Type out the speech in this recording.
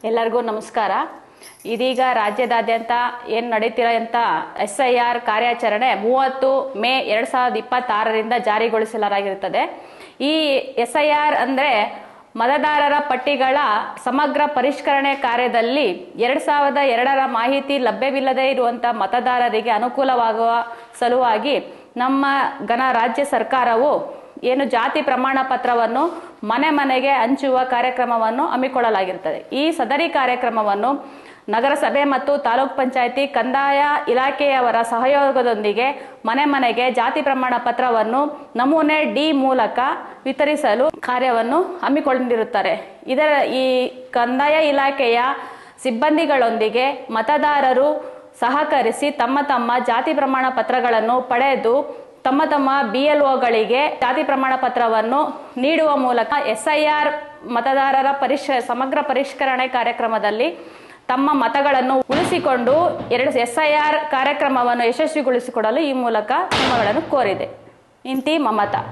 ಎಲ್ಲರಿಗೂ ನಮಸ್ಕಾರ. ಇದೀಗ ರಾಜ್ಯದಾದ್ಯಂತ ಏನು ನಡೀತಿರೋಂಥ SIR ಕಾರ್ಯಾಚರಣೆ 30 ಮೇ 2026ರಿಂದ ಜಾರಿಗೊಳಿಸಲಾಗಿರುತ್ತದೆ. ಈ SIR ಅಂದರೆ ಮತದಾರರ ಪಟ್ಟಿಗಳ ಸಮಗ್ರ ಪರಿಷ್ಕರಣೆ ಕಾರ್ಯದಲ್ಲಿ 2002ರ ಮಾಹಿತಿ ಲಭ್ಯವಿಲ್ಲದೆ ಇರುವಂಥ ಮತದಾರರಿಗೆ ಅನುಕೂಲವಾಗುವ ಸಲುವಾಗಿ ನಮ್ಮ ರಾಜ್ಯ ಸರ್ಕಾರವು ಏನು ಜಾತಿ ಪ್ರಮಾಣ ಪತ್ರವನ್ನು ಮನೆ ಮನೆಗೆ ಹಂಚುವ ಕಾರ್ಯಕ್ರಮವನ್ನು ಹಮ್ಮಿಕೊಳ್ಳಲಾಗಿರುತ್ತದೆ. ಈ ಸದರಿ ಕಾರ್ಯಕ್ರಮವನ್ನು ನಗರಸಭೆ ಮತ್ತು ತಾಲೂಕ್ ಪಂಚಾಯತಿ ಕಂದಾಯ ಇಲಾಖೆಯವರ ಸಹಯೋಗದೊಂದಿಗೆ ಮನೆ ಮನೆಗೆ ಜಾತಿ ಪ್ರಮಾಣ ಪತ್ರವನ್ನು ನಮೂನೆ D ಮೂಲಕ ವಿತರಿಸಲು ಕಾರ್ಯವನ್ನು ಹಮ್ಮಿಕೊಂಡಿರುತ್ತಾರೆ. ಈ ಕಂದಾಯ ಇಲಾಖೆಯ ಸಿಬ್ಬಂದಿಗಳೊಂದಿಗೆ ಮತದಾರರು ಸಹಕರಿಸಿ ತಮ್ಮ ಜಾತಿ ಪ್ರಮಾಣ ಪತ್ರಗಳನ್ನು ಪಡೆದು ತಮ್ಮ BLOಗಳಿಗೆ ಜಾತಿ ಪ್ರಮಾಣ ಪತ್ರವನ್ನು ನೀಡುವ ಮೂಲಕ SIR ಮತದಾರರ ಸಮಗ್ರ ಪರಿಷ್ಕರಣೆ ಕಾರ್ಯಕ್ರಮದಲ್ಲಿ ತಮ್ಮ ಮತಗಳನ್ನು ಉಳಿಸಿಕೊಂಡು SIR ಕಾರ್ಯಕ್ರಮವನ್ನು ಯಶಸ್ವಿಗೊಳಿಸಿಕೊಡಲು ಈ ಮೂಲಕ ಕ್ರಮಗಳನ್ನು ಕೋರಿದೆ. ಇಂತಿ ಮಮತಾ.